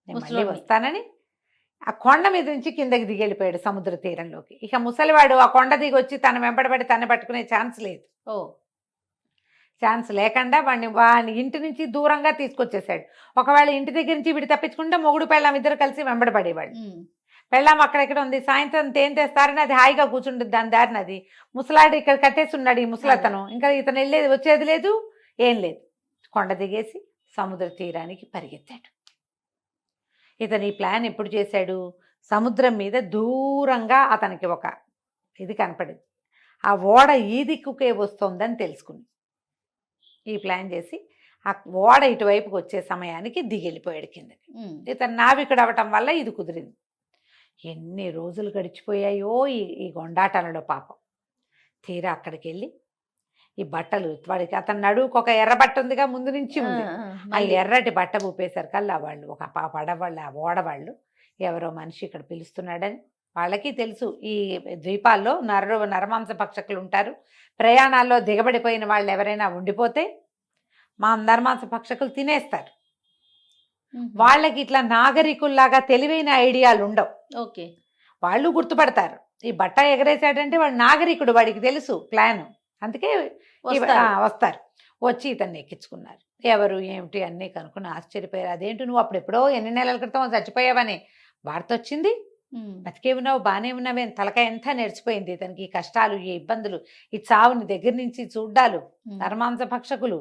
నేను మళ్ళీ వస్తానని ఆ కొండ మీద నుంచి కిందకి దిగెళ్ళిపోయాడు సముద్ర తీరంలోకి. ఇక ముసలివాడు ఆ కొండ దిగి వచ్చి తన వెంబడబడి తన పట్టుకునే ఛాన్స్ లేదు. ఛాన్స్ లేకుండా వాడిని ఇంటి నుంచి దూరంగా తీసుకొచ్చేసాడు. ఒకవేళ ఇంటి దగ్గర నుంచి వీడు తప్పించుకుంటే మొగుడు పెళ్ళాం ఇద్దరు కలిసి వెంబడపడేవాడు. పెళ్ళాం అక్కడెక్కడ ఉంది, సాయంత్రం తేం తెస్తారని అది హాయిగా కూర్చుంటుంది దాని దారిని. అది ముసలాడు ఇక్కడ కట్టేసి ఉన్నాడు ఈ ముసలతను. ఇంకా ఇతను వెళ్ళేది వచ్చేది లేదు, ఏం లేదు. కొండ దిగేసి సముద్ర తీరానికి పరిగెత్తాడు. ఇతను ఈ ప్లాన్ ఎప్పుడు చేశాడు? సముద్రం మీద దూరంగా అతనికి ఒక ఇది కనపడింది. ఆ ఓడ ఈ దిక్కుకే వస్తుందని తెలుసుకుని ఈ ప్లాన్ చేసి ఆ ఓడ ఇటువైపుకి వచ్చే సమయానికి దిగెళ్ళిపోయాడు కిందకి. ఇతను నావికుడు అవ్వటం వల్ల ఇది కుదిరింది. ఎన్ని రోజులు గడిచిపోయాయో ఈ గొండాటనలో పాపం. తీరా అక్కడికి వెళ్ళి ఈ బట్టలు వాడికి అతను నడువుకు ఒక ఎర్ర బట్ట ఉందిగా ముందు నుంచి ఉంది. ఆ ఎర్రటి బట్ట ఊపేసరికల్లా వాళ్ళు ఒక పడవాళ్ళు ఆ ఓడవాళ్ళు ఎవరో మనిషి ఇక్కడ పిలుస్తున్నాడని వాళ్ళకి తెలుసు. ఈ ద్వీపాల్లో నరమాంస పక్షకులు ఉంటారు. ప్రయాణాల్లో దిగబడిపోయిన వాళ్ళు ఎవరైనా ఉండిపోతే మా నరమాంస పక్షకులు తినేస్తారు. వాళ్ళకి ఇట్లా నాగరికుల్లాగా తెలివైన ఐడియాలు ఉండవు. ఓకే, వాళ్ళు గుర్తుపడతారు. ఈ బట్ట ఎగరేసాడంటే వాడు నాగరికుడు, వాడికి తెలుసు ప్లాన్. అందుకే వస్తారు. వచ్చి ఇతన్ని ఎక్కించుకున్నారు. ఎవరు ఏమిటి అన్నీ కనుక్కుని ఆశ్చర్యపోయారు. అదేంటి నువ్వు అప్పుడెప్పుడో ఎన్ని నెలల క్రితం చచ్చిపోయావని వార్త వచ్చింది, బతికే ఉన్నావు, బాగానే ఉన్నావే. తలకాయ ఎంత నేర్చిపోయింది ఇతనికి. ఈ కష్టాలు, ఈ ఇబ్బందులు, ఈ చావుని దగ్గర నుంచి చూడ్డాలు, నరమాంస భక్షకులు,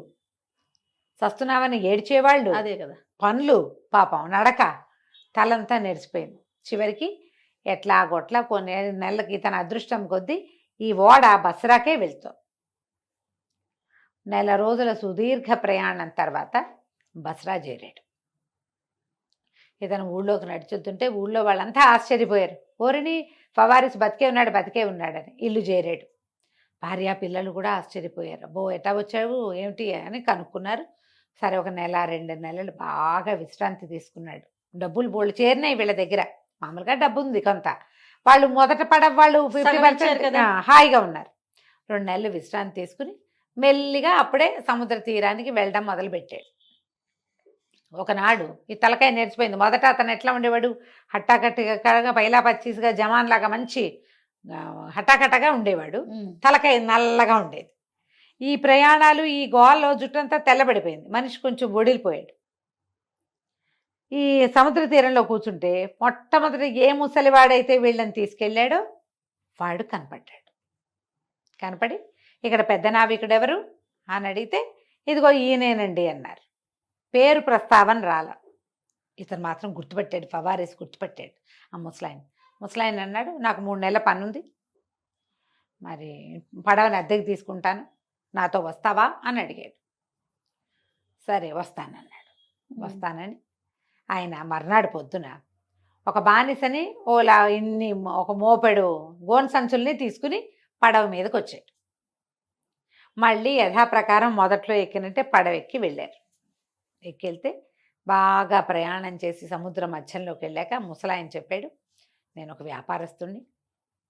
చస్తున్నావని ఏడ్చేవాళ్ళు, అదే కదా పనులు, పాపం నడక, తలంతా నేర్చిపోయింది. చివరికి ఎట్లాగొట్లా కొన్ని నెలలకి తన అదృష్టం కొద్దీ ఈ ఓడ బస్రాకే వెళ్తాం. నెల రోజుల సుదీర్ఘ ప్రయాణం తర్వాత బస్రా చేరాడు. ఇతను ఊళ్ళోకి నడుచుతుంటే ఊళ్ళో వాళ్ళంతా ఆశ్చర్యపోయారు. ఓరిని ఫవారిస్ బతికే ఉన్నాడని. ఇల్లు చేరాడు. భార్య పిల్లలు కూడా ఆశ్చర్యపోయారు. అబ్బో ఎట్టా వచ్చావు ఏమిటి అని కనుక్కున్నారు. సరే ఒక నెల 2 నెలలు బాగా విశ్రాంతి తీసుకున్నాడు. డబ్బులు బోళ్ళు చేరినాయి వీళ్ళ దగ్గర. మామూలుగా డబ్బు ఉంది కొంత. వాళ్ళు మొదట వాళ్ళు 50% హాయిగా ఉన్నారు. 2 నెలలు విశ్రాంతి తీసుకుని మెల్లిగా అప్పుడే సముద్ర తీరానికి వెళ్ళడం మొదలుపెట్టాడు. ఒకనాడు ఈ తలకాయ నేర్చిపోయింది. మొదట అతను ఎట్లా ఉండేవాడు? హట్టాకట్టగా పైలా పచ్చీస్గా జమాన్ లాగా మంచి హట్టాకట్టగా ఉండేవాడు. తలకాయ నల్లగా ఉండేది. ఈ ప్రయాణాలు ఈ గోల్లో జుట్టంతా తెల్లబడిపోయింది. మనిషి కొంచెం ఒడిలిపోయాడు. ఈ సముద్ర తీరంలో కూర్చుంటే మొట్టమొదటి ఏ ముసలివాడైతే వీళ్ళని తీసుకెళ్ళాడో వాడు కనపడ్డాడు. కనపడి ఇక్కడ పెద్ద నావికుడు ఎవరు అని అడిగితే ఇదిగో ఈయనేనండి అన్నారు. పేరు ప్రస్తావన రాల. ఇతను మాత్రం గుర్తుపెట్టాడు. ఫవారిస్ గుర్తుపెట్టాడు ఆ ముసలాయన అన్నాడు, నాకు 3 నెలల పని ఉంది, మరి పడవని అద్దెకి తీసుకుంటాను, నాతో వస్తావా అని అడిగాడు. సరే వస్తానన్నాడు. వస్తానని ఆయన మర్నాడు పొద్దున ఒక బానిసని ఒక మోపెడు గోన్ సంచుల్ని తీసుకుని పడవ మీదకి వచ్చాడు. మళ్ళీ యథాప్రకారం మొదట్లో ఎక్కినట్టే పడవ ఎక్కి వెళ్ళారు. ఎక్కెళ్తే బాగా ప్రయాణం చేసి సముద్ర మధ్యంలోకి వెళ్ళాక ముసలాయన చెప్పాడు, నేను ఒక వ్యాపారస్తుడిని,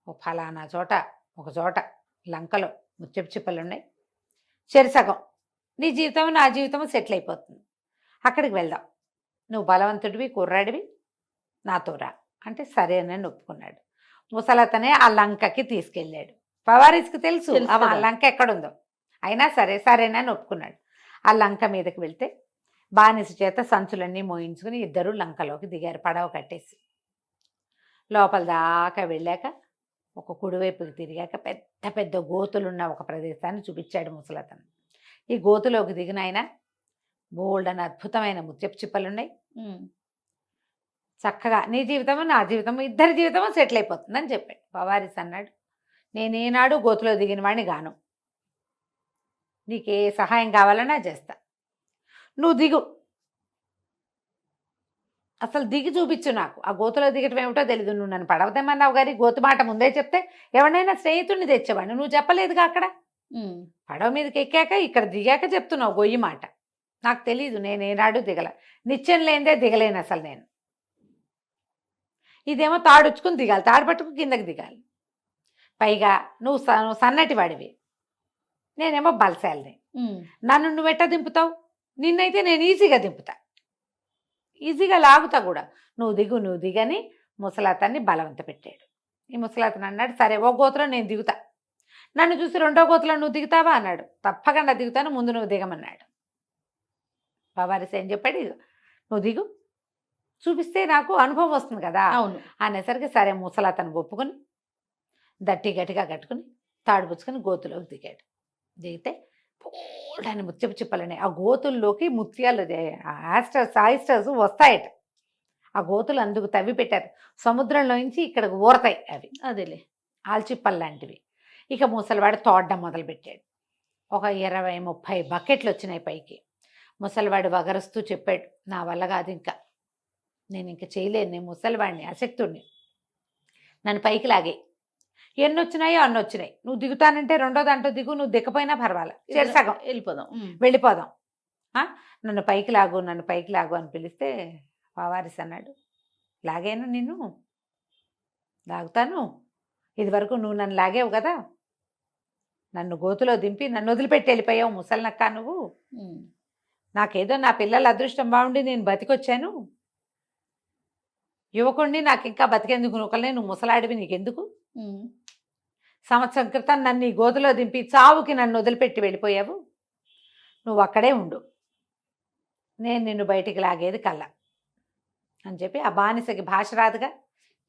ఒక ఫలానా చోట ఒక చోట లంకలో ముత్యపు చిప్పలు ఉన్నాయి, చెరిసగం నీ జీవితం నా జీవితం సెటిల్ అయిపోతుంది, అక్కడికి వెళ్దాం, నువ్వు బలవంతుడివి కుర్రాడివి నాతో రా అంటే సరేనని ఒప్పుకున్నాడు. ముసలతనే ఆ లంకకి తీసుకెళ్ళాడు. ఫవారిస్కి తెలుసు ఆ లంక ఎక్కడుందో, అయినా సరేనని ఒప్పుకున్నాడు. ఆ లంక మీదకి వెళ్తే బానిస చేత సంచులన్నీ మోయించుకుని ఇద్దరు లంకలోకి దిగారు పడవ కట్టేసి. లోపల దాకా వెళ్ళాక ఒక కుడివైపుకి తిరిగాక పెద్ద పెద్ద గోతులున్న ఒక ప్రదేశాన్ని చూపించాడు ముసలతను. ఈ గోతులోకి దిగిన ఆయన బోల్డని అద్భుతమైన ముత్యపు చిప్పలున్నాయి, చక్కగా నీ జీవితము నా జీవితము ఇద్దరి జీవితము సెటిల్ అయిపోతుందని చెప్పాడు. ఫవారిస్ అన్నాడు, నేనేనాడు గోతులో దిగిన వాడిని గాను, నీకే సహాయం కావాలన్నా చేస్తా, నువ్వు దిగు, అసలు దిగి చూపించు నాకు, ఆ గోతులో దిగటం ఏమిటో తెలీదు, నువ్వు నన్ను పడవదేమన్నావు కానీ గోతు మాట ముందే చెప్తే ఎవరినైనా స్నేహితుడిని తెచ్చేవాడిని, నువ్వు చెప్పలేదుగా అక్కడ, పడవ మీదకి ఎక్కాక ఇక్కడ దిగాక చెప్తున్నావు గొయ్యి మాట, నాకు తెలీదు, నేనేనాడు దిగల, నిత్యం లేనిదే దిగలేను అసలు నేను, ఇదేమో తాడుచ్చుకుని దిగాలి, తాడు పట్టుకుని కిందకి దిగాలి, పైగా నువ్వు సన్నటి వాడివి, నేనేమో బలశాలిని, నన్ను నువ్వెట్టా దింపుతావు, నిన్నైతే నేను ఈజీగా దింపుతా, ఈజీగా లాగుతా కూడా, నువ్వు దిగని ముసలాతన్ని బలవంత పెట్టాడు. ఈ ముసలాతను అన్నాడు, సరే ఓ గోతులో నేను దిగుతా, నన్ను చూసి రెండో గోతులో నువ్వు దిగుతావా అన్నాడు. తప్పకుండా దిగుతాను, ముందు నువ్వు దిగమన్నాడు. పవారిస్ ఏం చెప్పాడు, "ఇదిగో నువ్వు దిగు, చూపిస్తే నాకు అనుభవం వస్తుంది కదా." అవును. అనేసరికి సరే ముసలి అతను ఒప్పుకొని గట్టిగా కట్టుకుని తాడు పుచ్చుకొని గోతులోకి దిగాడు. దిగితే బోల్డని ముత్యపు చిప్పలున్నాయి. ఆ గోతుల్లోకి ముత్యాలు ఆయిస్టర్స్ వస్తాయట. ఆ గోతులు అందుకు తవ్వి పెట్టారు. సముద్రంలోంచి ఇక్కడికి ఊరతాయి అవి, అదేలే. ఆల్చిప్పలు లాంటివి. ఇక ముసలివాడు తోడడం మొదలుపెట్టాడు. ఒక 20-30 బకెట్లు వచ్చినాయి పైకి. ముసలివాడు వగరుస్తూ చెప్పాడు, "నా వల్ల కాదు, ఇంకా నేను ఇంకా చేయలేను, నేను ముసలివాడిని, అశక్తుడిని, నన్ను పైకి లాగే. ఎన్ని వచ్చినాయో అన్ని వచ్చినాయి, నువ్వు దిగుతానంటే రెండో దాంట్లో దిగు, నువ్వు దిక్కపోయినా పర్వాలేదు, సగం వెళ్ళిపోదాం. వెళ్ళిపోదాం. నన్ను పైకి లాగు, నన్ను పైకి లాగు" అని పిలిస్తే పవారిస్ అన్నాడు, "లాగాను, నిన్ను లాగుతాను. ఇది వరకు నువ్వు నన్ను లాగేవు కదా, నన్ను గోతులో దింపి నన్ను వదిలిపెట్టి వెళ్ళిపోయావు ముసలినక్క నువ్వు. నాకేదో నా పిల్లల అదృష్టం బాగుండి నేను బతికొచ్చాను. యువకుడిని, నాకు ఇంకా బతికేందుకు నూకలనే, నువ్వు ముసలాడివి, నీకెందుకు? సంవత్సరం క్రితం నన్ను ఈ గోతులో దింపి చావుకి నన్ను వదిలిపెట్టి వెళ్ళిపోయావు. నువ్వు అక్కడే ఉండు, నేను నిన్ను బయటికి లాగేది కల్లా" అని చెప్పి, ఆ బానిసకి భాష రాదుగా,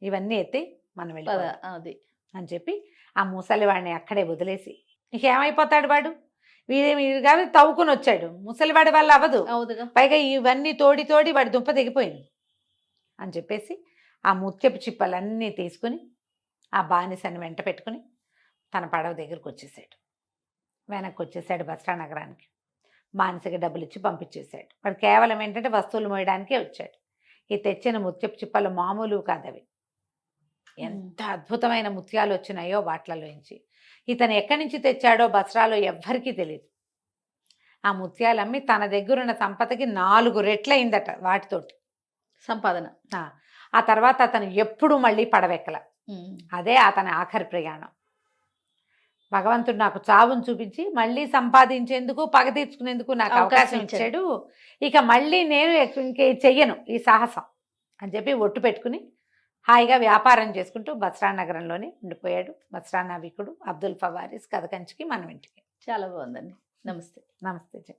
ఇవన్నీ ఎత్తి మనం వెళ్ళిపోదాం అది అని చెప్పి ఆ ముసలివాడిని అక్కడే వదిలేసి, ఇంకేమైపోతాడు వాడు, వీరు కాబట్టి తవ్వుకుని వచ్చాడు, ముసలివాడి వల్ల అవ్వదు, అవుదుగా, పైగా ఇవన్నీ తోడి వాడి దుంప తెగిపోయింది అని చెప్పేసి ఆ ముత్యపు చిప్పలన్నీ తీసుకుని ఆ బానిసని వెంట పెట్టుకుని తన పడవ దగ్గరికి వచ్చేసాడు. వెనక్కి వచ్చేసాడు బస్రా నగరానికి. బానిసకి డబ్బులు ఇచ్చి పంపించేశాడు. వాడు కేవలం ఏంటంటే వస్తువులు మోయడానికే వచ్చాడు. ఈ తెచ్చిన ముత్యపు చిప్పలు మామూలు కాదవి, ఎంత అద్భుతమైన ముత్యాలు వచ్చినాయో వాటిలలోంచి. ఇతను ఎక్కడి నుంచి తెచ్చాడో బస్రాలో ఎవ్వరికీ తెలియదు. ఆ ముత్యాలు అమ్మి తన దగ్గరున్న సంపదకి 4 రెట్లయిందట వాటితోటి సంపాదన. ఆ తర్వాత అతను ఎప్పుడు మళ్ళీ పడవెక్కల. అదే అతని ఆఖరి ప్రయాణం. భగవంతుడు నాకు చావును చూపించి మళ్ళీ సంపాదించేందుకు, పగ తీర్చుకునేందుకు నాకు అవకాశం ఇచ్చాడు. ఇక మళ్ళీ నేను ఇంకే చెయ్యను ఈ సాహసం అని చెప్పి ఒట్టు పెట్టుకుని హాయిగా వ్యాపారం చేసుకుంటూ బస్రా నగరంలోనే ఉండిపోయాడు బస్రా నావికుడు అబ్దుల్ పవారిస్ కథ కంచికి మనం ఇంటికి. చాలా బాగుందండి. నమస్తే. నమస్తే.